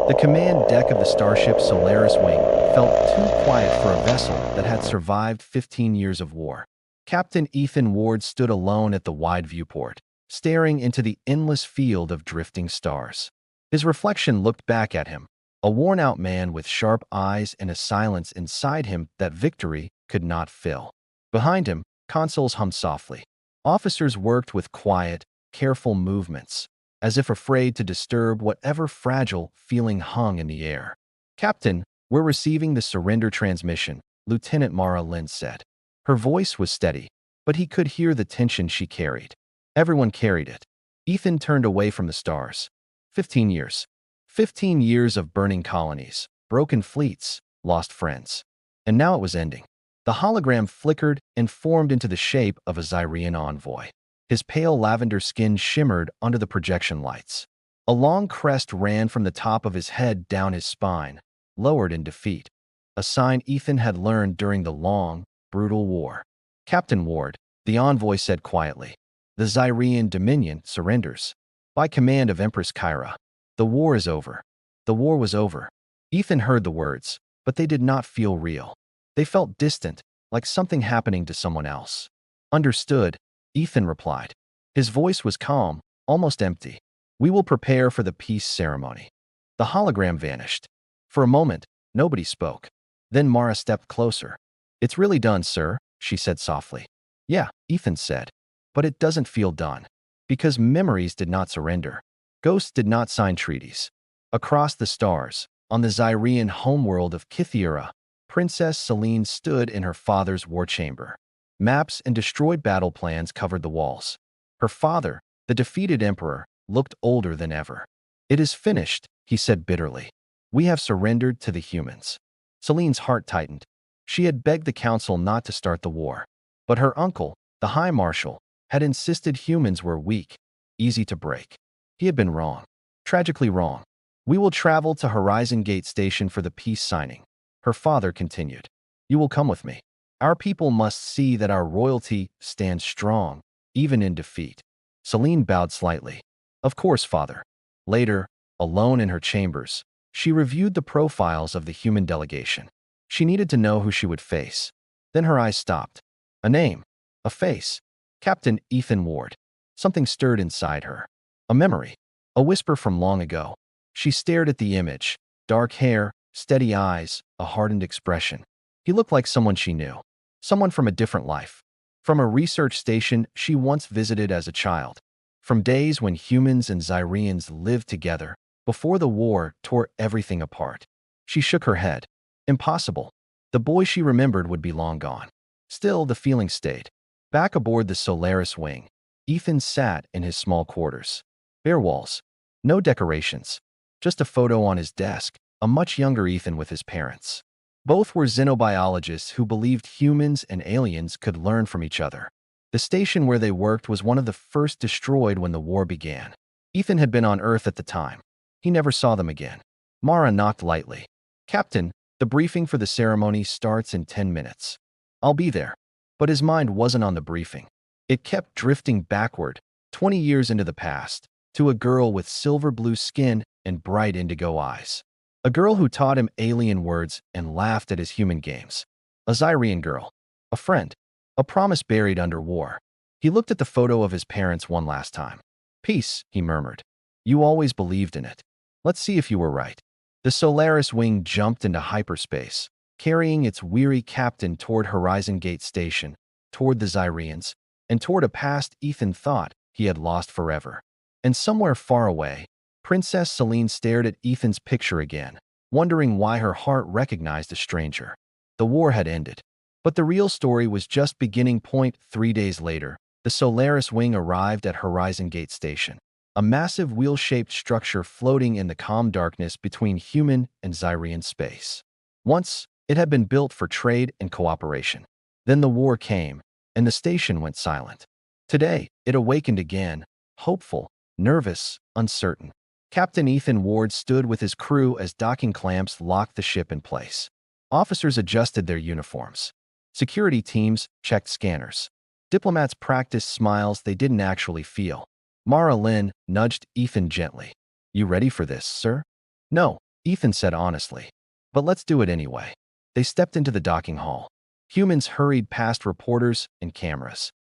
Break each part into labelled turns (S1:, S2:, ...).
S1: The command deck of the starship Solaris Wing felt too quiet for a vessel that had survived 15 years of war. Captain Ethan Ward stood alone at the wide viewport, staring into the endless field of drifting stars. His reflection looked back at him, a worn-out man with sharp eyes and a silence inside him that victory could not fill. Behind him, consoles hummed softly. Officers worked with quiet, careful movements, as if afraid to disturb whatever fragile feeling hung in the air. "Captain, we're receiving the surrender transmission," Lieutenant Mara Lynn said. Her voice was steady, but he could hear the tension she carried. Everyone carried it. Ethan turned away from the stars. 15 years. 15 years of burning colonies, broken fleets, lost friends. And now it was ending. The hologram flickered and formed into the shape of a Zyrian envoy. His pale lavender skin shimmered under the projection lights. A long crest ran from the top of his head down his spine, lowered in defeat, a sign Ethan had learned during the long, brutal war. "Captain Ward," the envoy said quietly, "the Zyrian Dominion surrenders. By command of Empress Kyra. The war is over." The war was over. Ethan heard the words, but they did not feel real. They felt distant, like something happening to someone else. "Understood," Ethan replied. His voice was calm, almost empty. "We will prepare for the peace ceremony." The hologram vanished. For a moment, nobody spoke. Then Mara stepped closer. "It's really done, sir," she said softly. "Yeah," Ethan said. "But it doesn't feel done. Because memories did not surrender. Ghosts did not sign treaties." Across the stars, on the Zyrian homeworld of Kythera, Princess Selene stood in her father's war chamber. Maps and destroyed battle plans covered the walls. Her father, the defeated emperor, looked older than ever. "It is finished," he said bitterly. "We have surrendered to the humans." Selene's heart tightened. She had begged the council not to start the war. But her uncle, the High Marshal, had insisted humans were weak, easy to break. He had been wrong. Tragically wrong. "We will travel to Horizon Gate Station for the peace signing," her father continued. "You will come with me. Our people must see that our royalty stands strong, even in defeat." Selene bowed slightly. "Of course, father." Later, alone in her chambers, she reviewed the profiles of the human delegation. She needed to know who she would face. Then her eyes stopped. A name. A face. Captain Ethan Ward. Something stirred inside her. A memory. A whisper from long ago. She stared at the image. Dark hair, steady eyes, a hardened expression. He looked like someone she knew. Someone from a different life. From a research station she once visited as a child. From days when humans and Zyrians lived together, before the war tore everything apart. She shook her head. Impossible. The boy she remembered would be long gone. Still, the feeling stayed. Back aboard the Solaris Wing, Ethan sat in his small quarters. Bare walls. No decorations. Just a photo on his desk, a much younger Ethan with his parents. Both were xenobiologists who believed humans and aliens could learn from each other. The station where they worked was one of the first destroyed when the war began. Ethan had been on Earth at the time. He never saw them again. Mara knocked lightly. "Captain, the briefing for the ceremony starts in 10 minutes. I'll be there." But his mind wasn't on the briefing. It kept drifting backward, 20 years into the past, to a girl with silver blue skin and bright indigo eyes. A girl who taught him alien words and laughed at his human games. A Zyrian girl. A friend. A promise buried under war. He looked at the photo of his parents one last time. "Peace," he murmured. "You always believed in it. Let's see if you were right." The Solaris Wing jumped into hyperspace, carrying its weary captain toward Horizon Gate Station, toward the Zyrians, and toward a past Ethan thought he had lost forever. And somewhere far away, Princess Selene stared at Ethan's picture again, wondering why her heart recognized a stranger. The war had ended. But the real story was just beginning. 3 days later, the Solaris Wing arrived at Horizon Gate Station, a massive wheel-shaped structure floating in the calm darkness between human and Zyrian space. Once, it had been built for trade and cooperation. Then the war came, and the station went silent. Today, it awakened again, hopeful, nervous, uncertain. Captain Ethan Ward stood with his crew as docking clamps locked the ship in place. Officers adjusted their uniforms. Security teams checked scanners. Diplomats practiced smiles they didn't actually feel. Mara Lynn nudged Ethan gently. "You ready for this, sir?" "No," Ethan said honestly. But let's do it anyway. They stepped into the docking hall. Humans hurried past reporters and cameras.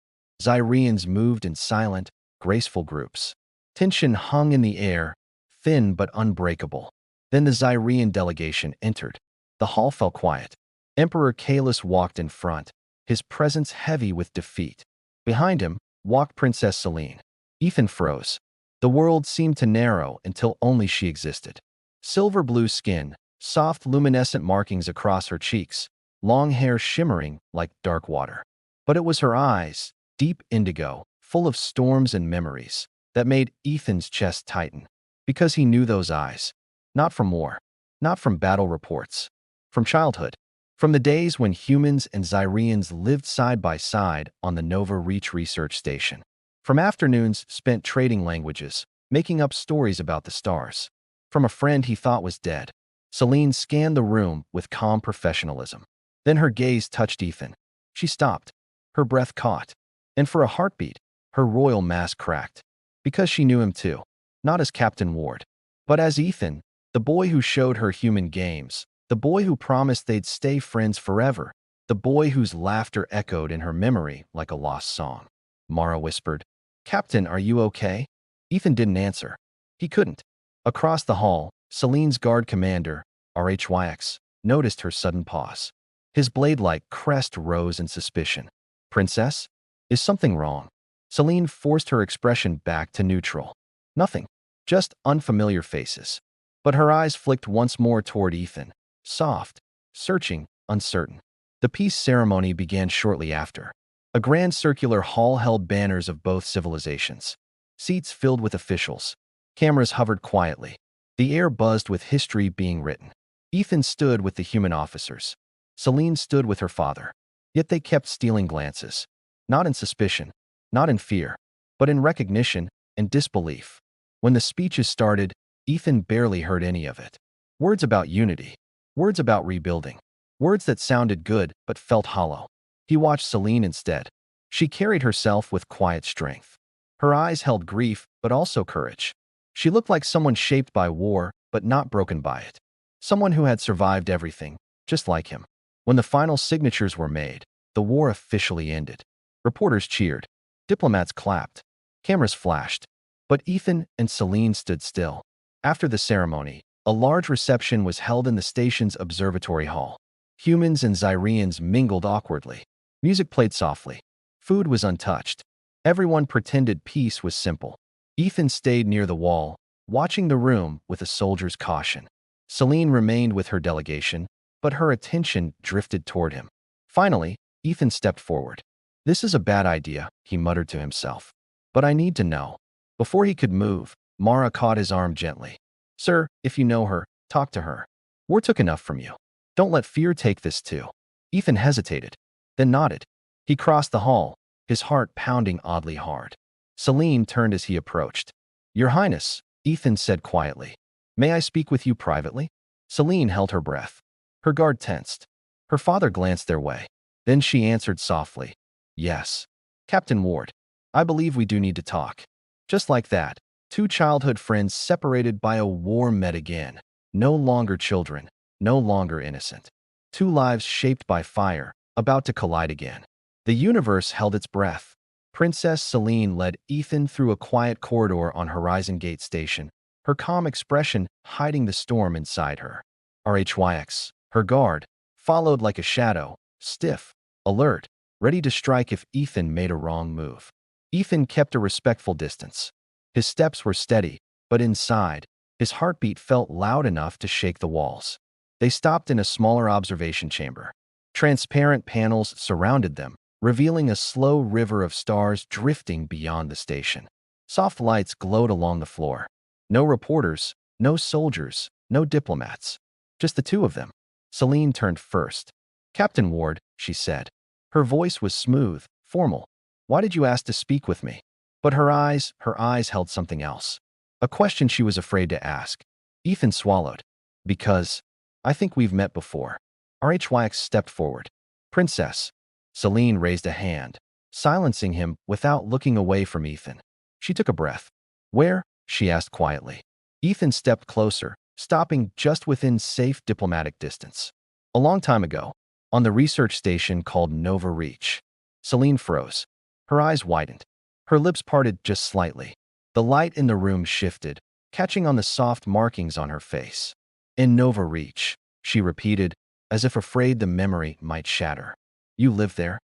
S1: Zyrians moved in silent, graceful groups. Tension hung in the air, thin but unbreakable. Then the Zyrian delegation entered. The hall fell quiet. Emperor Kalis walked in front, his presence heavy with defeat. Behind him walked Princess Selene. Ethan froze. The world seemed to narrow until only she existed. Silver-blue skin, soft luminescent markings across her cheeks, long hair shimmering like dark water. But it was her eyes, deep indigo, full of storms and memories, that made Ethan's chest tighten. Because he knew those eyes. Not from war. Not from battle reports. From childhood. From the days when humans and Zyrians lived side by side on the Nova Reach research station. From afternoons spent trading languages, making up stories about the stars. From a friend he thought was dead. Selene scanned the room with calm professionalism. Then her gaze touched Ethan. She stopped. Her breath caught. And for a heartbeat, her royal mask cracked. Because she knew him too. Not as Captain Ward, but as Ethan, the boy who showed her human games, the boy who promised they'd stay friends forever, the boy whose laughter echoed in her memory like a lost song. Mara whispered, "Captain, are you okay?" Ethan didn't answer. He couldn't. Across the hall, Selene's guard commander, RHYX, noticed her sudden pause. His blade-like crest rose in suspicion. "Princess? Is something wrong?" Selene forced her expression back to neutral. Nothing. Just unfamiliar faces. But her eyes flicked once more toward Ethan. Soft, searching, uncertain. The peace ceremony began shortly after. A grand circular hall held banners of both civilizations. Seats filled with officials. Cameras hovered quietly. The air buzzed with history being written. Ethan stood with the human officers. Selene stood with her father. Yet they kept stealing glances. Not in suspicion, not in fear, but in recognition and disbelief. When the speeches started, Ethan barely heard any of it. Words about unity. Words about rebuilding. Words that sounded good but felt hollow. He watched Selene instead. She carried herself with quiet strength. Her eyes held grief but also courage. She looked like someone shaped by war but not broken by it. Someone who had survived everything, just like him. When the final signatures were made, the war officially ended. Reporters cheered. Diplomats clapped. Cameras flashed. But Ethan and Selene stood still. After the ceremony, a large reception was held in the station's observatory hall. Humans and Zyrians mingled awkwardly. Music played softly. Food was untouched. Everyone pretended peace was simple. Ethan stayed near the wall, watching the room with a soldier's caution. Selene remained with her delegation, but her attention drifted toward him. Finally, Ethan stepped forward. "This is a bad idea," he muttered to himself. "But I need to know." Before he could move, Mara caught his arm gently. "Sir, if you know her, talk to her. War took enough from you. Don't let fear take this too." Ethan hesitated, then nodded. He crossed the hall, his heart pounding oddly hard. Selene turned as he approached. "Your Highness," Ethan said quietly. "May I speak with you privately?" Selene held her breath. Her guard tensed. Her father glanced their way. Then she answered softly, "Yes. Captain Ward, I believe we do need to talk." Just like that, two childhood friends separated by a war met again. No longer children, no longer innocent. Two lives shaped by fire, about to collide again. The universe held its breath. Princess Selene led Ethan through a quiet corridor on Horizon Gate Station, her calm expression hiding the storm inside her. RHYX, her guard, followed like a shadow, stiff, alert, ready to strike if Ethan made a wrong move. Ethan kept a respectful distance. His steps were steady, but inside, his heartbeat felt loud enough to shake the walls. They stopped in a smaller observation chamber. Transparent panels surrounded them, revealing a slow river of stars drifting beyond the station. Soft lights glowed along the floor. No reporters, no soldiers, no diplomats. Just the two of them. Selene turned first. "Captain Ward," she said. Her voice was smooth, formal. "Why did you ask to speak with me?" But her eyes held something else. A question she was afraid to ask. Ethan swallowed. "Because I think we've met before." RHYX stepped forward. "Princess." Selene raised a hand, silencing him without looking away from Ethan. She took a breath. "Where?" she asked quietly. Ethan stepped closer, stopping just within safe diplomatic distance. A long time ago, on the research station called Nova Reach, Celine froze. Her eyes widened. Her lips parted just slightly. The light in the room shifted, catching on the soft markings on her face. In Nova Reach, she repeated, as if afraid the memory might shatter. You live there?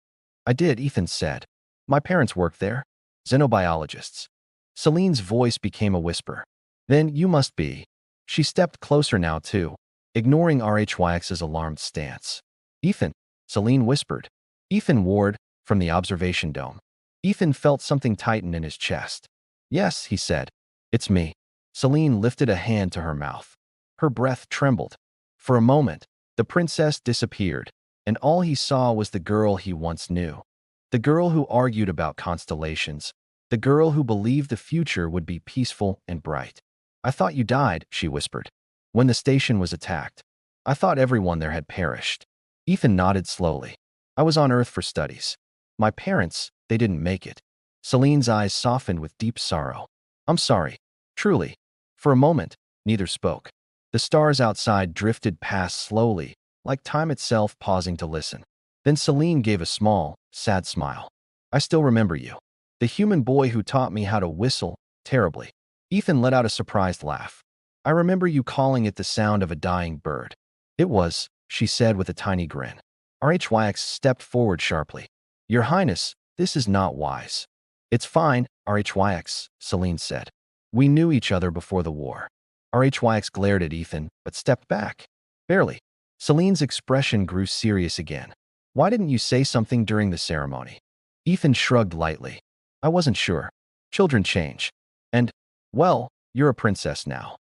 S1: I did, Ethan said. My parents worked there. Xenobiologists. Celine's voice became a whisper. Then you must be. She stepped closer now, too, ignoring RHYX's alarmed stance. Ethan, Celine whispered. Ethan Ward, from the observation dome. Ethan felt something tighten in his chest. Yes, he said. It's me. Celine lifted a hand to her mouth. Her breath trembled. For a moment, the princess disappeared, and all he saw was the girl he once knew. The girl who argued about constellations. The girl who believed the future would be peaceful and bright. I thought you died, she whispered. When the station was attacked. I thought everyone there had perished. Ethan nodded slowly. I was on Earth for studies. My parents, they didn't make it. Celine's eyes softened with deep sorrow. I'm sorry. Truly. For a moment, neither spoke. The stars outside drifted past slowly, like time itself pausing to listen. Then Celine gave a small, sad smile. I still remember you. The human boy who taught me how to whistle, terribly. Ethan let out a surprised laugh. I remember you calling it the sound of a dying bird. It was, she said with a tiny grin. RHYX stepped forward sharply. Your Highness, this is not wise. It's fine, RHYX, Celine said. We knew each other before the war. RHYX glared at Ethan, but stepped back. Barely. Celine's expression grew serious again. Why didn't you say something during the ceremony? Ethan shrugged lightly. I wasn't sure. Children change. And, well, you're a princess now.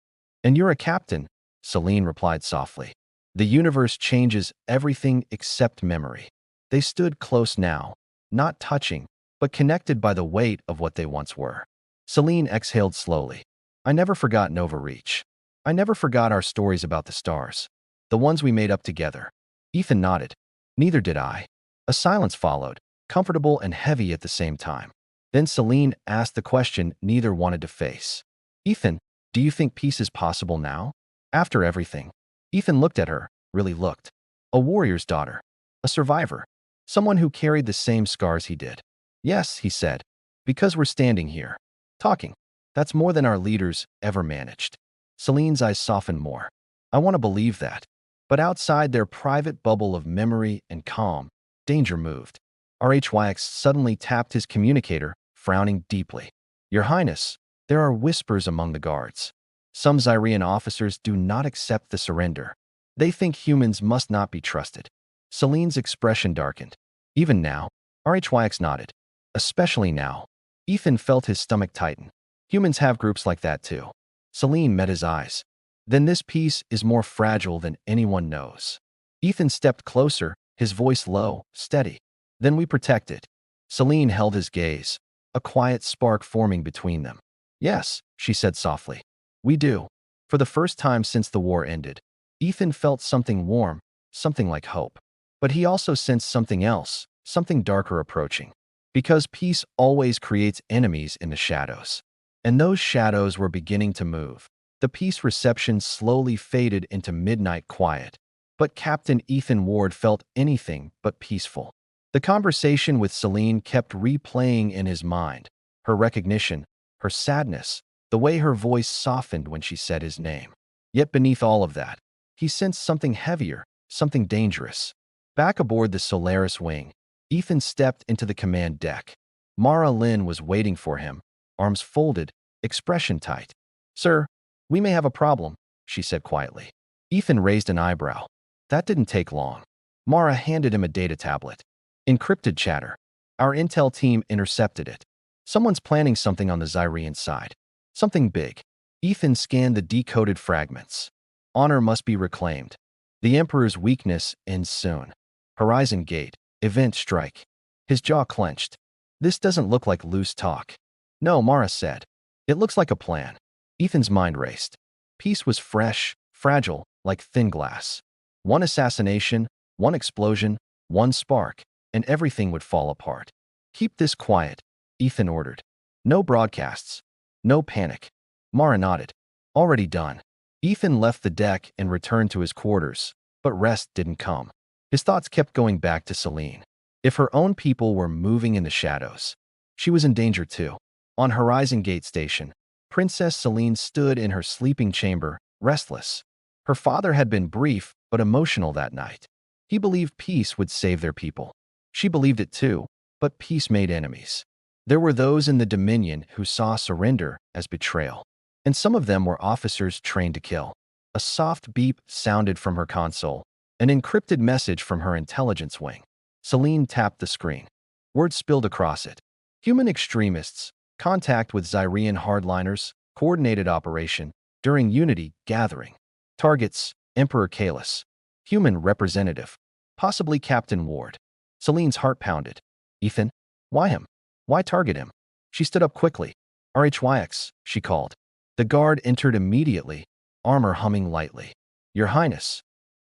S1: And you're a captain, Celine replied softly. The universe changes everything except memory. They stood close now, not touching, but connected by the weight of what they once were. Celine exhaled slowly. I never forgot Nova Reach. I never forgot our stories about the stars. The ones we made up together. Ethan nodded. Neither did I. A silence followed, comfortable and heavy at the same time. Then Celine asked the question neither wanted to face. Ethan, do you think peace is possible now? After everything. Ethan looked at her, really looked. A warrior's daughter. A survivor. Someone who carried the same scars he did. Yes, he said. Because we're standing here. Talking. That's more than our leaders ever managed. Celine's eyes softened more. I want to believe that. But outside their private bubble of memory and calm, danger moved. RHYX suddenly tapped his communicator, frowning deeply. Your Highness, there are whispers among the guards. Some Zyrian officers do not accept the surrender. They think humans must not be trusted. Celine's expression darkened. Even now, RHYX nodded. Especially now. Ethan felt his stomach tighten. Humans have groups like that too. Celine met his eyes. Then this peace is more fragile than anyone knows. Ethan stepped closer, his voice low, steady. Then we protect it. Celine held his gaze, a quiet spark forming between them. Yes, she said softly. We do. For the first time since the war ended, Ethan felt something warm, something like hope. But he also sensed something else, something darker approaching. Because peace always creates enemies in the shadows. And those shadows were beginning to move. The peace reception slowly faded into midnight quiet. But Captain Ethan Ward felt anything but peaceful. The conversation with Celine kept replaying in his mind. Her recognition, her sadness, the way her voice softened when she said his name. Yet beneath all of that, he sensed something heavier, something dangerous. Back aboard the Solaris wing, Ethan stepped into the command deck. Mara Lynn was waiting for him, arms folded, expression tight. Sir, we may have a problem, she said quietly. Ethan raised an eyebrow. That didn't take long. Mara handed him a data tablet. Encrypted chatter. Our intel team intercepted it. Someone's planning something on the Zyrian side. Something big. Ethan scanned the decoded fragments. Honor must be reclaimed. The Emperor's weakness ends soon. Horizon Gate. Event strike. His jaw clenched. This doesn't look like loose talk. No, Mara said. It looks like a plan. Ethan's mind raced. Peace was fresh, fragile, like thin glass. One assassination, one explosion, one spark, and everything would fall apart. Keep this quiet, Ethan ordered. No broadcasts. No panic. Mara nodded. Already done. Ethan left the deck and returned to his quarters, but rest didn't come. His thoughts kept going back to Celine. If her own people were moving in the shadows, she was in danger too. On Horizon Gate Station, Princess Celine stood in her sleeping chamber, restless. Her father had been brief but emotional that night. He believed peace would save their people. She believed it too, but peace made enemies. There were those in the Dominion who saw surrender as betrayal, and some of them were officers trained to kill. A soft beep sounded from her console, an encrypted message from her intelligence wing. Celine tapped the screen. Words spilled across it. Human extremists, contact with Zyrian hardliners, coordinated operation, during Unity gathering. Targets, Emperor Kalis. Human representative, possibly Captain Ward. Celine's heart pounded. Ethan? Why him? Why target him? She stood up quickly. RHYX, she called. The guard entered immediately, armor humming lightly. Your Highness,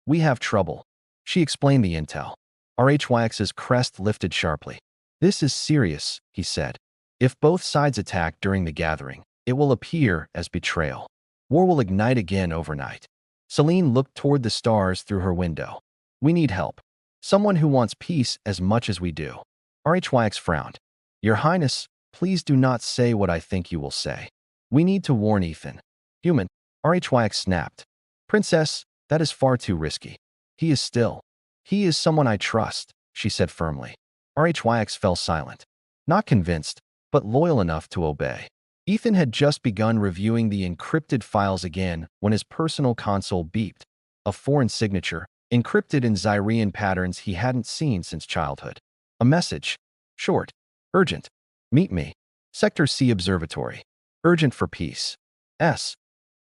S1: we have trouble. She explained the intel. RHYX's crest lifted sharply. This is serious, he said. If both sides attack during the gathering, it will appear as betrayal. War will ignite again overnight. Celine looked toward the stars through her window. We need help. Someone who wants peace as much as we do. RHYX frowned. Your Highness, please do not say what I think you will say. We need to warn Ethan. Human, RHYX snapped. Princess, that is far too risky. He is someone I trust, she said firmly. RHYX fell silent. Not convinced, but loyal enough to obey. Ethan had just begun reviewing the encrypted files again when his personal console beeped. A foreign signature, encrypted in Zyrian patterns he hadn't seen since childhood. A message. Short. Urgent. Meet me. Sector C Observatory. Urgent for peace. S.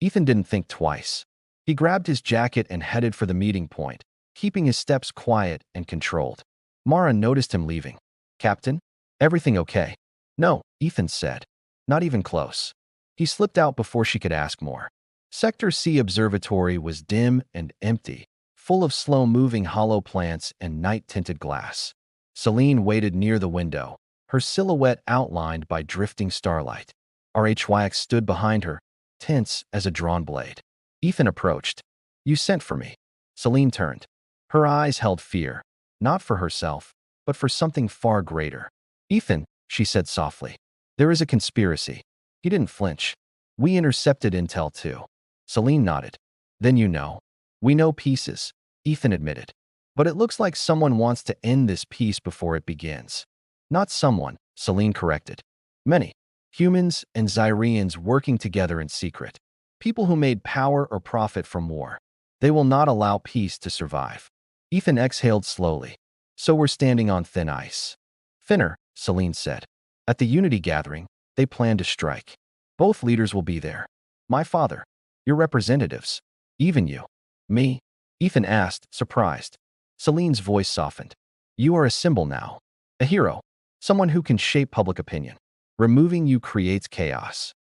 S1: Ethan didn't think twice. He grabbed his jacket and headed for the meeting point, keeping his steps quiet and controlled. Mara noticed him leaving. Captain? Everything okay? No, Ethan said. Not even close. He slipped out before she could ask more. Sector C Observatory was dim and empty, full of slow-moving hollow plants and night-tinted glass. Celine waited near the window, her silhouette outlined by drifting starlight. RHYX stood behind her, tense as a drawn blade. Ethan approached. You sent for me. Celine turned. Her eyes held fear, not for herself, but for something far greater. Ethan, she said softly. There is a conspiracy. He didn't flinch. We intercepted intel too. Celine nodded. Then you know. We know pieces, Ethan admitted. But it looks like someone wants to end this peace before it begins. Not someone, Celine corrected. Many. Humans and Zyrians working together in secret. People who made power or profit from war. They will not allow peace to survive. Ethan exhaled slowly. So we're standing on thin ice. Thinner, Celine said. At the Unity gathering, they plan to strike. Both leaders will be there. My father, your representatives, even you. Me? Ethan asked, surprised. Celine's voice softened. You are a symbol now. A hero. Someone who can shape public opinion. Removing you creates chaos.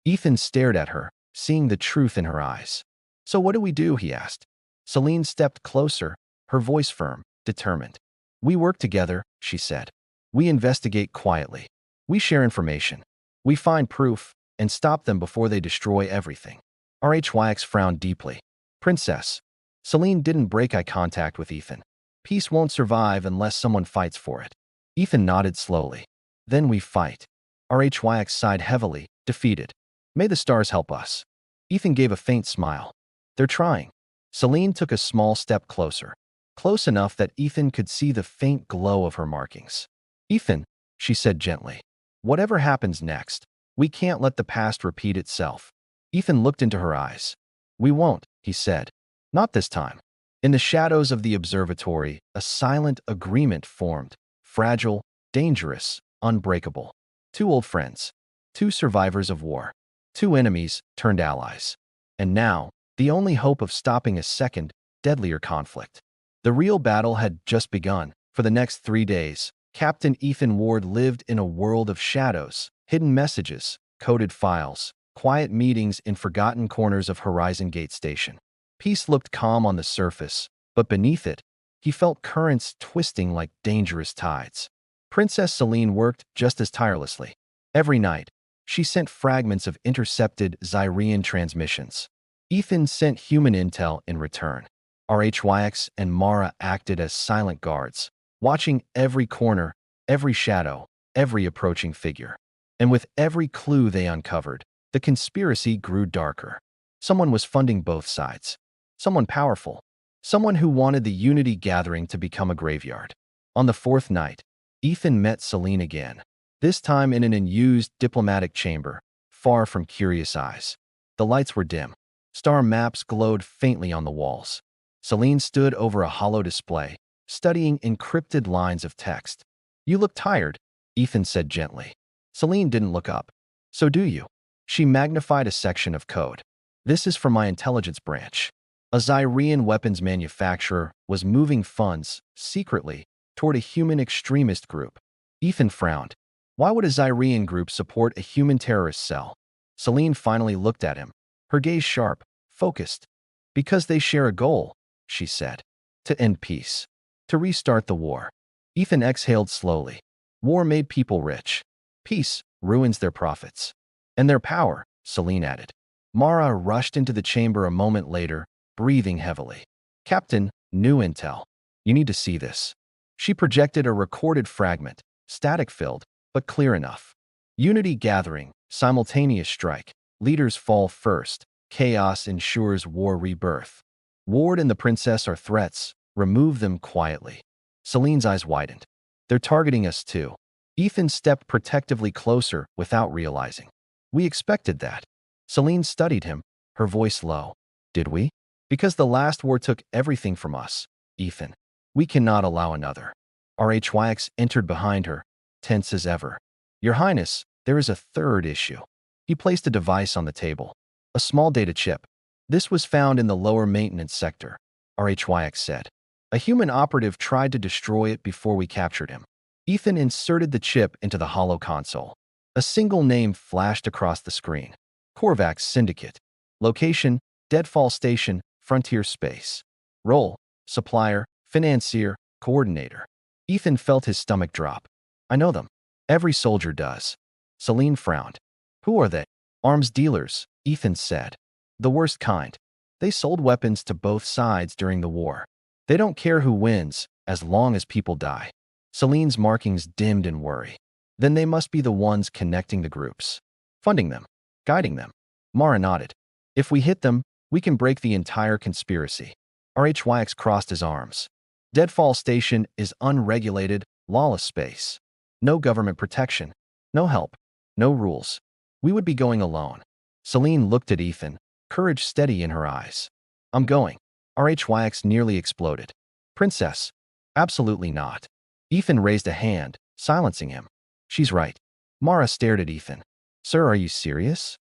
S1: Ethan stared at her, seeing the truth in her eyes. So what do we do? He asked. Celine stepped closer, her voice firm, determined. We work together, she said. We investigate quietly. We share information. We find proof and stop them before they destroy everything. RHYX frowned deeply. Princess. Celine didn't break eye contact with Ethan. Peace won't survive unless someone fights for it. Ethan nodded slowly. Then we fight. RHYX sighed heavily, defeated. May the stars help us. Ethan gave a faint smile. They're trying. Celine took a small step closer. Close enough that Ethan could see the faint glow of her markings. Ethan, she said gently. Whatever happens next, we can't let the past repeat itself. Ethan looked into her eyes. We won't, he said. Not this time. In the shadows of the observatory, a silent agreement formed. Fragile, dangerous, unbreakable. Two old friends. Two survivors of war. Two enemies turned allies. And now, the only hope of stopping a second, deadlier conflict. The real battle had just begun. For the next 3 days, Captain Ethan Ward lived in a world of shadows, hidden messages, coded files, quiet meetings in forgotten corners of Horizon Gate Station. Peace looked calm on the surface, but beneath it, he felt currents twisting like dangerous tides. Princess Celine worked just as tirelessly. Every night, she sent fragments of intercepted Zyrian transmissions. Ethan sent human intel in return. RHYX and Mara acted as silent guards, watching every corner, every shadow, every approaching figure. And with every clue they uncovered, the conspiracy grew darker. Someone was funding both sides. Someone powerful. Someone who wanted the Unity Gathering to become a graveyard. On the fourth night, Ethan met Celine again, this time in an unused diplomatic chamber, far from curious eyes. The lights were dim. Star maps glowed faintly on the walls. Celine stood over a hollow display, studying encrypted lines of text. "You look tired," Ethan said gently. Celine didn't look up. "So do you?" She magnified a section of code. "This is from my intelligence branch." A Zyrian weapons manufacturer was moving funds, secretly, toward a human extremist group. Ethan frowned. Why would a Zyrian group support a human terrorist cell? Celine finally looked at him, her gaze sharp, focused. "Because they share a goal," she said. "To end peace. To restart the war." Ethan exhaled slowly. War made people rich. Peace ruins their profits. And their power, Celine added. Mara rushed into the chamber a moment later, breathing heavily. "Captain, new intel. You need to see this." She projected a recorded fragment, static-filled, but clear enough. Unity Gathering, simultaneous strike. Leaders fall first. Chaos ensures war rebirth. Ward and the princess are threats. Remove them quietly. Celine's eyes widened. "They're targeting us too." Ethan stepped protectively closer without realizing. "We expected that." Celine studied him, her voice low. "Did we?" "Because the last war took everything from us, Ethan. We cannot allow another." RHYX entered behind her, tense as ever. "Your Highness, there is a third issue." He placed a device on the table. A small data chip. "This was found in the lower maintenance sector," RHYX said. "A human operative tried to destroy it before we captured him." Ethan inserted the chip into the hollow console. A single name flashed across the screen. Korvax Syndicate. Location, Deadfall Station, Frontier Space. Role, Supplier, Financier, Coordinator. Ethan felt his stomach drop. "I know them. Every soldier does." Celine frowned. "Who are they?" "Arms dealers," Ethan said. "The worst kind. They sold weapons to both sides during the war. They don't care who wins, as long as people die." Celine's markings dimmed in worry. Then they must be the ones connecting the groups. Funding them. Guiding them. Mara nodded. "If we hit them, we can break the entire conspiracy." RHYX crossed his arms. Deadfall Station is unregulated, lawless space. No government protection. No help. No rules. We would be going alone. Celine looked at Ethan, courage steady in her eyes. "I'm going." RHYX nearly exploded. "Princess." "Absolutely not." Ethan raised a hand, silencing him. "She's right." Mara stared at Ethan. "Sir, are you serious?"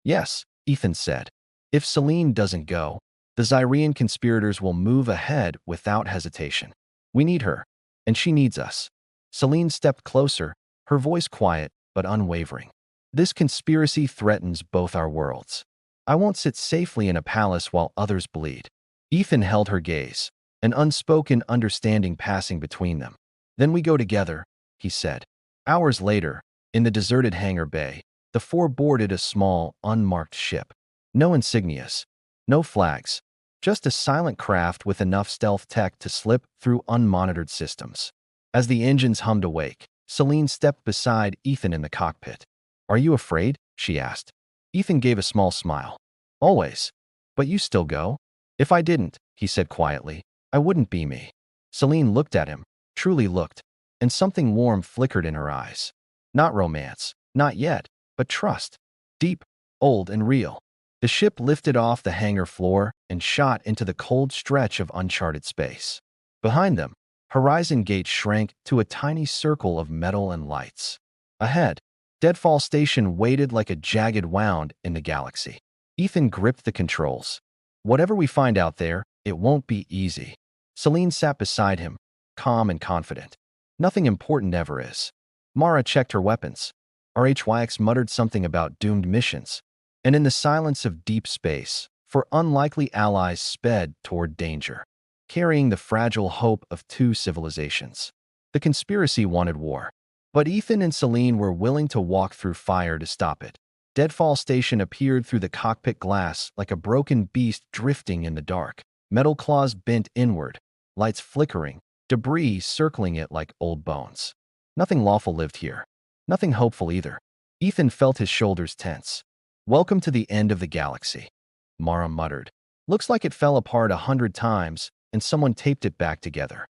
S1: "Yes," Ethan said. "If Celine doesn't go, the Zyrian conspirators will move ahead without hesitation. We need her, and she needs us." Celine stepped closer, her voice quiet but unwavering. "This conspiracy threatens both our worlds. I won't sit safely in a palace while others bleed." Ethan held her gaze, an unspoken understanding passing between them. "Then we go together," he said. Hours later, in the deserted hangar bay, the four boarded a small, unmarked ship. No insignias, no flags, just a silent craft with enough stealth tech to slip through unmonitored systems. As the engines hummed awake, Celine stepped beside Ethan in the cockpit. "Are you afraid?" she asked. Ethan gave a small smile. "Always. But you still go?" "If I didn't," he said quietly, "I wouldn't be me." Celine looked at him, truly looked, and something warm flickered in her eyes. Not romance, not yet, but trust. Deep, old, and real. The ship lifted off the hangar floor and shot into the cold stretch of uncharted space. Behind them, Horizon Gate shrank to a tiny circle of metal and lights. Ahead, Deadfall Station waited like a jagged wound in the galaxy. Ethan gripped the controls. "Whatever we find out there, it won't be easy." Celine sat beside him, calm and confident. "Nothing important ever is." Mara checked her weapons. RHYX muttered something about doomed missions. And in the silence of deep space, four unlikely allies sped toward danger, carrying the fragile hope of two civilizations. The conspiracy wanted war, but Ethan and Celine were willing to walk through fire to stop it. Deadfall Station appeared through the cockpit glass like a broken beast drifting in the dark. Metal claws bent inward, lights flickering, debris circling it like old bones. Nothing lawful lived here. Nothing hopeful either. Ethan felt his shoulders tense. "Welcome to the end of the galaxy," Mara muttered. "Looks like it fell apart 100 times, and someone taped it back together."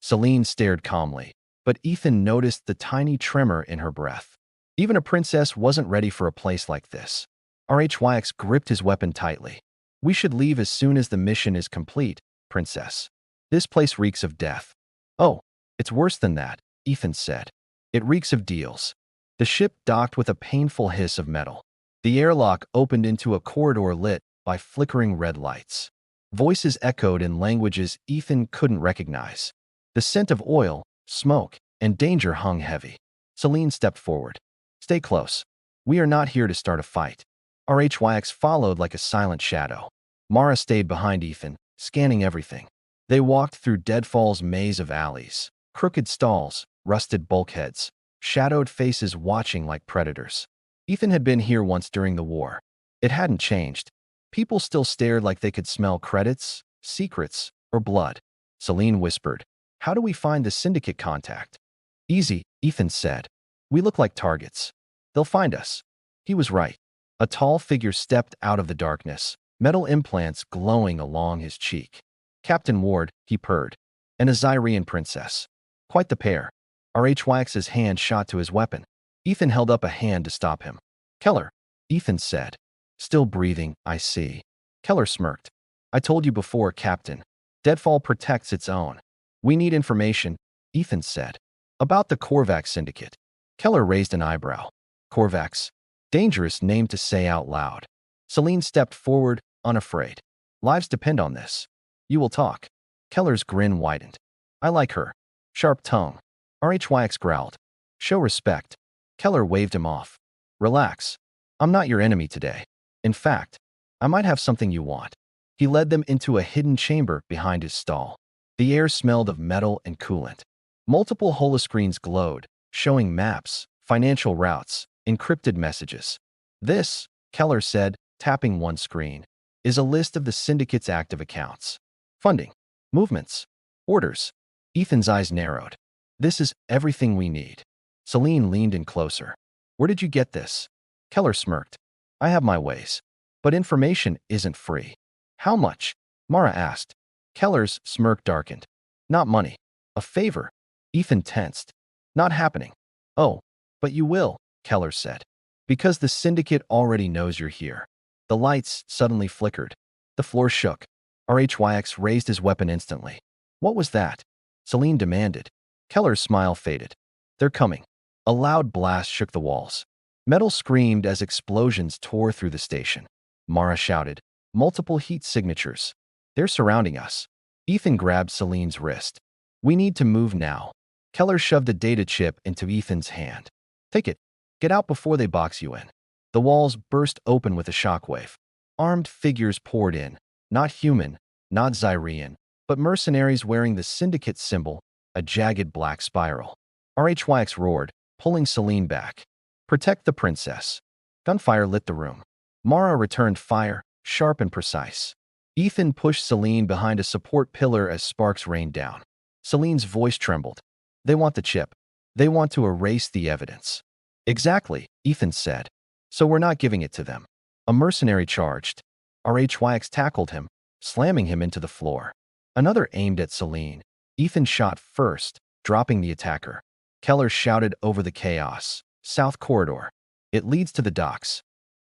S1: Celine stared calmly, but Ethan noticed the tiny tremor in her breath. Even a princess wasn't ready for a place like this. RHYX gripped his weapon tightly. "We should leave as soon as the mission is complete, princess. This place reeks of death." "Oh, it's worse than that," Ethan said. "It reeks of deals." The ship docked with a painful hiss of metal. The airlock opened into a corridor lit by flickering red lights. Voices echoed in languages Ethan couldn't recognize. The scent of oil, smoke, and danger hung heavy. Celine stepped forward. "Stay close. We are not here to start a fight." RHYX followed like a silent shadow. Mara stayed behind Ethan, scanning everything. They walked through Deadfall's maze of alleys, crooked stalls, rusted bulkheads, shadowed faces watching like predators. Ethan had been here once during the war. It hadn't changed. People still stared like they could smell credits, secrets, or blood. Celine whispered, "How do we find the syndicate contact?" "Easy," Ethan said. "We look like targets. They'll find us." He was right. A tall figure stepped out of the darkness, metal implants glowing along his cheek. "Captain Ward," he purred, "and a Zyrian princess. Quite the pair." RHYX's hand shot to his weapon. Ethan held up a hand to stop him. "Keller," Ethan said. "Still breathing, I see." Keller smirked. "I told you before, Captain. Deadfall protects its own. We need information," Ethan said. "About the Korvax syndicate." Keller raised an eyebrow. "Korvax? Dangerous name to say out loud." Celine stepped forward, unafraid. "Lives depend on this. You will talk." Keller's grin widened. "I like her. Sharp tongue." RHYX growled. "Show respect." Keller waved him off. "Relax. I'm not your enemy today. In fact, I might have something you want." He led them into a hidden chamber behind his stall. The air smelled of metal and coolant. Multiple holoscreens glowed, showing maps, financial routes, encrypted messages. "This," Keller said, tapping one screen, "is a list of the syndicate's active accounts. Funding, movements, orders." Ethan's eyes narrowed. "This is everything we need." Celine leaned in closer. "Where did you get this?" Keller smirked. "I have my ways. But information isn't free." "How much?" Mara asked. Keller's smirk darkened. "Not money. A favor." Ethan tensed. "Not happening." "Oh, but you will," Keller said. "Because the syndicate already knows you're here." The lights suddenly flickered. The floor shook. RHYX raised his weapon instantly. "What was that?" Celine demanded. Keller's smile faded. "They're coming." A loud blast shook the walls. Metal screamed as explosions tore through the station. Mara shouted, "Multiple heat signatures. They're surrounding us." Ethan grabbed Celine's wrist. "We need to move now." Keller shoved a data chip into Ethan's hand. "Take it. Get out before they box you in." The walls burst open with a shockwave. Armed figures poured in, not human, not Zyrian, but mercenaries wearing the syndicate symbol, a jagged black spiral. RHYX roared, pulling Celine back. "Protect the princess." Gunfire lit the room. Mara returned fire, sharp and precise. Ethan pushed Celine behind a support pillar as sparks rained down. Celine's voice trembled. "They want the chip. They want to erase the evidence." "Exactly," Ethan said. "So we're not giving it to them." A mercenary charged. RHYX tackled him, slamming him into the floor. Another aimed at Celine. Ethan shot first, dropping the attacker. Keller shouted over the chaos. "South corridor. It leads to the docks."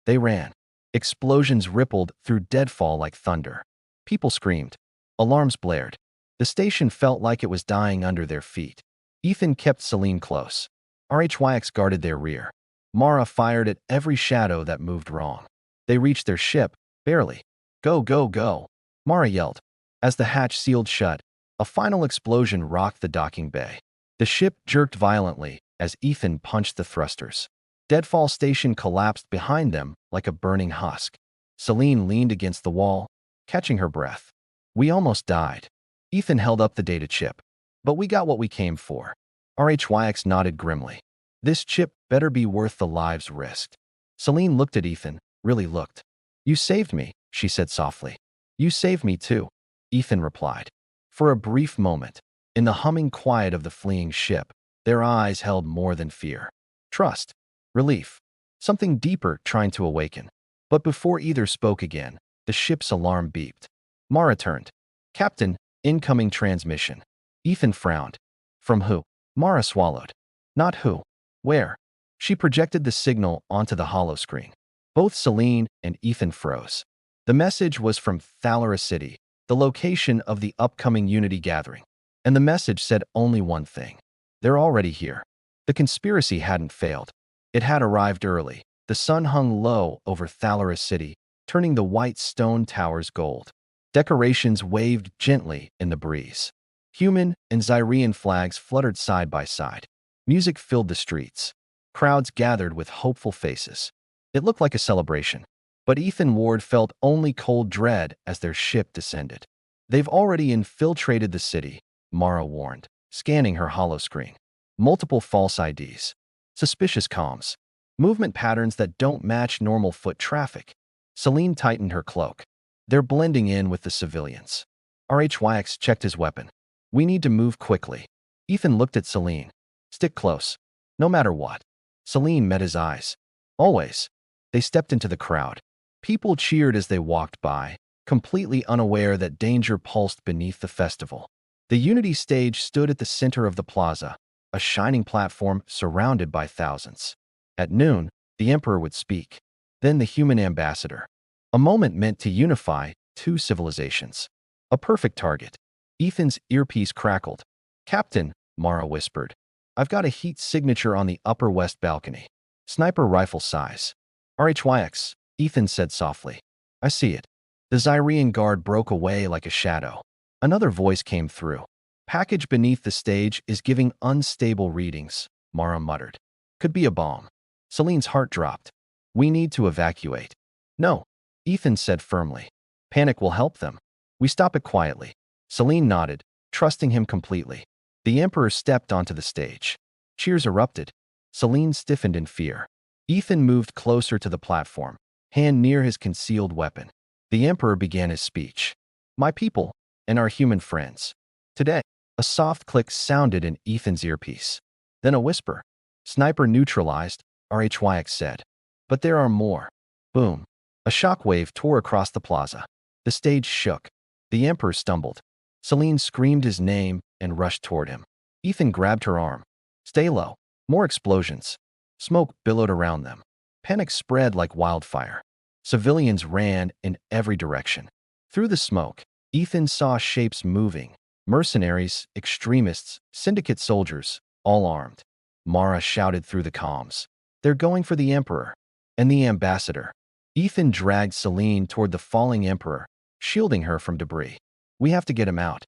S1: They ran. Explosions rippled through Deadfall like thunder. People screamed. Alarms blared. The station felt like it was dying under their feet. Ethan kept Celine close. RHYX guarded their rear. Mara fired at every shadow that moved wrong. They reached their ship, barely. "Go, go, go," Mara yelled. As the hatch sealed shut, a final explosion rocked the docking bay. The ship jerked violently as Ethan punched the thrusters. Deadfall Station collapsed behind them like a burning husk. Celine leaned against the wall, catching her breath. "We almost died." Ethan held up the data chip. "But we got what we came for." RHYX nodded grimly. "This chip better be worth the lives risked." Celine looked at Ethan, really looked. You saved me, she said softly. You saved me too, Ethan replied. For a brief moment, in the humming quiet of the fleeing ship, their eyes held more than fear. Trust, relief, something deeper trying to awaken. But before either spoke again, the ship's alarm beeped. Mara turned. Captain, incoming transmission. Ethan frowned. From who? Mara swallowed. Not who. Where? She projected the signal onto the holoscreen. Both Celine and Ethan froze. The message was from Thalera City, the location of the upcoming Unity gathering. And the message said only one thing. They're already here. The conspiracy hadn't failed. It had arrived early. The sun hung low over Thalera City, turning the white stone towers gold. Decorations waved gently in the breeze. Human and Zyrian flags fluttered side by side. Music filled the streets. Crowds gathered with hopeful faces. It looked like a celebration. But Ethan Ward felt only cold dread as their ship descended. They've already infiltrated the city, Mara warned, scanning her holoscreen. Multiple false IDs. Suspicious comms. Movement patterns that don't match normal foot traffic. Celine tightened her cloak. They're blending in with the civilians. HFY checked his weapon. We need to move quickly. Ethan looked at Celine. Stick close. No matter what. Celine met his eyes. Always. They stepped into the crowd. People cheered as they walked by, completely unaware that danger pulsed beneath the festival. The Unity stage stood at the center of the plaza, a shining platform surrounded by thousands. At noon, the Emperor would speak. Then the human ambassador. A moment meant to unify two civilizations. A perfect target. Ethan's earpiece crackled. Captain, Mara whispered. I've got a heat signature on the upper west balcony. Sniper rifle size. RHYX, Ethan said softly. I see it. The Zyrian guard broke away like a shadow. Another voice came through. Package beneath the stage is giving unstable readings, Mara muttered. Could be a bomb. Celine's heart dropped. We need to evacuate. No, Ethan said firmly. Panic will help them. We stop it quietly. Celine nodded, trusting him completely. The Emperor stepped onto the stage. Cheers erupted. Celine stiffened in fear. Ethan moved closer to the platform, hand near his concealed weapon. The Emperor began his speech. My people, and our human friends. Today, a soft click sounded in Ethan's earpiece. Then a whisper. Sniper neutralized, RHYX said. But there are more. Boom. A shockwave tore across the plaza. The stage shook. The Emperor stumbled. Celine screamed his name and rushed toward him. Ethan grabbed her arm. Stay low. More explosions. Smoke billowed around them. Panic spread like wildfire. Civilians ran in every direction. Through the smoke, Ethan saw shapes moving. Mercenaries, extremists, syndicate soldiers, all armed. Mara shouted through the comms. They're going for the Emperor. And the ambassador. Ethan dragged Celine toward the falling Emperor, shielding her from debris. We have to get him out.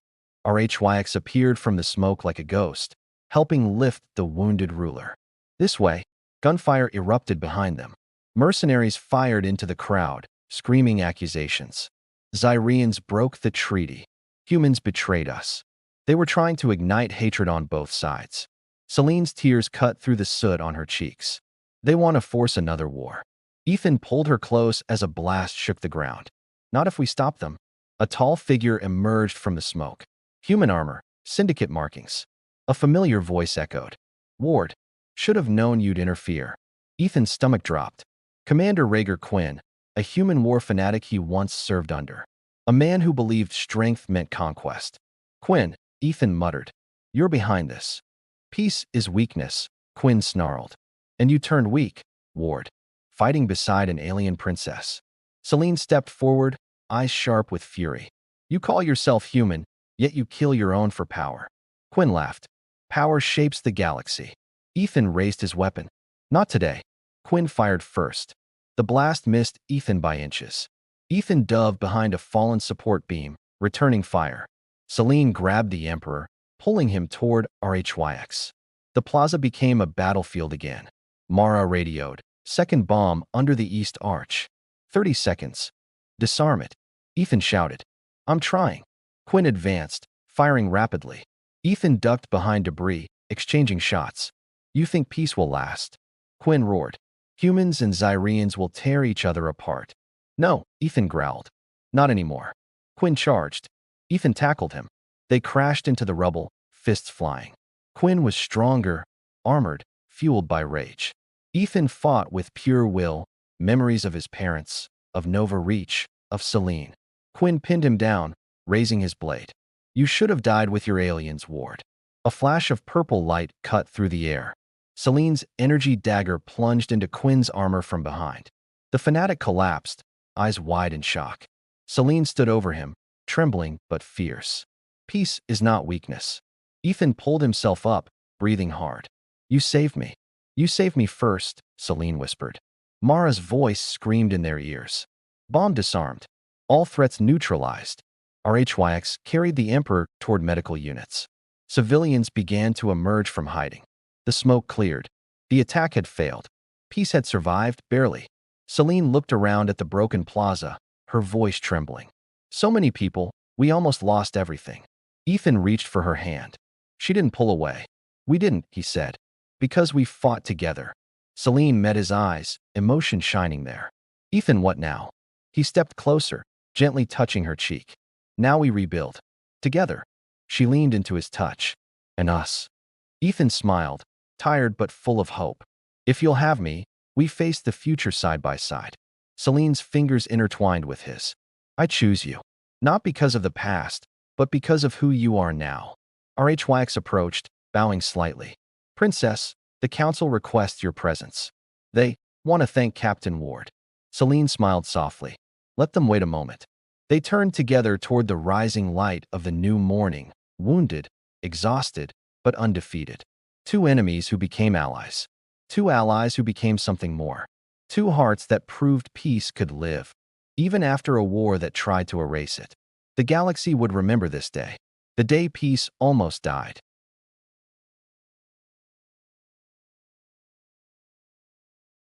S1: RHYX appeared from the smoke like a ghost, helping lift the wounded ruler. This way, gunfire erupted behind them. Mercenaries fired into the crowd, screaming accusations. Zyrians broke the treaty. Humans betrayed us. They were trying to ignite hatred on both sides. Celine's tears cut through the soot on her cheeks. They want to force another war. Ethan pulled her close as a blast shook the ground. Not if we stop them. A tall figure emerged from the smoke. Human armor, syndicate markings. A familiar voice echoed. Ward, should have known you'd interfere. Ethan's stomach dropped. Commander Rhaegar Quinn, a human war fanatic he once served under. A man who believed strength meant conquest. Quinn, Ethan muttered. You're behind this. Peace is weakness, Quinn snarled. And you turned weak, Ward, fighting beside an alien princess. Celine stepped forward, eyes sharp with fury. You call yourself human, yet you kill your own for power. Quinn laughed. Power shapes the galaxy. Ethan raised his weapon. Not today. Quinn fired first. The blast missed Ethan by inches. Ethan dove behind a fallen support beam, returning fire. Celine grabbed the Emperor, pulling him toward RHYX. The plaza became a battlefield again. Mara radioed. Second bomb under the east arch. 30 seconds. Disarm it. Ethan shouted. I'm trying. Quinn advanced, firing rapidly. Ethan ducked behind debris, exchanging shots. You think peace will last? Quinn roared. Humans and Zyrians will tear each other apart. No, Ethan growled. Not anymore. Quinn charged. Ethan tackled him. They crashed into the rubble, fists flying. Quinn was stronger, armored, fueled by rage. Ethan fought with pure will, memories of his parents, of Nova Reach, of Selene. Quinn pinned him down, raising his blade. You should have died with your aliens, Ward. A flash of purple light cut through the air. Selene's energy dagger plunged into Quinn's armor from behind. The fanatic collapsed, eyes wide in shock. Selene stood over him, trembling but fierce. Peace is not weakness. Ethan pulled himself up, breathing hard. You saved me. You saved me first, Selene whispered. Mara's voice screamed in their ears. Bomb disarmed. All threats neutralized. HYX carried the Emperor toward medical units. Civilians began to emerge from hiding. The smoke cleared. The attack had failed. Peace had survived, barely. Selene looked around at the broken plaza, her voice trembling. So many people, we almost lost everything. Ethan reached for her hand. She didn't pull away. We didn't, he said. Because we fought together. Selene met his eyes, emotion shining there. Ethan, what now? He stepped closer, gently touching her cheek. Now we rebuild. Together. She leaned into his touch. And us. Ethan smiled, tired but full of hope. If you'll have me, we face the future side by side. Selene's fingers intertwined with his. I choose you. Not because of the past, but because of who you are now. HYX approached, bowing slightly. Princess, the council requests your presence. They want to thank Captain Ward. Selene smiled softly. Let them wait a moment. They turned together toward the rising light of the new morning, wounded, exhausted, but undefeated. Two enemies who became allies. Two allies who became something more. Two hearts that proved peace could live, even after a war that tried to erase it. The galaxy would remember this day. The day peace almost died.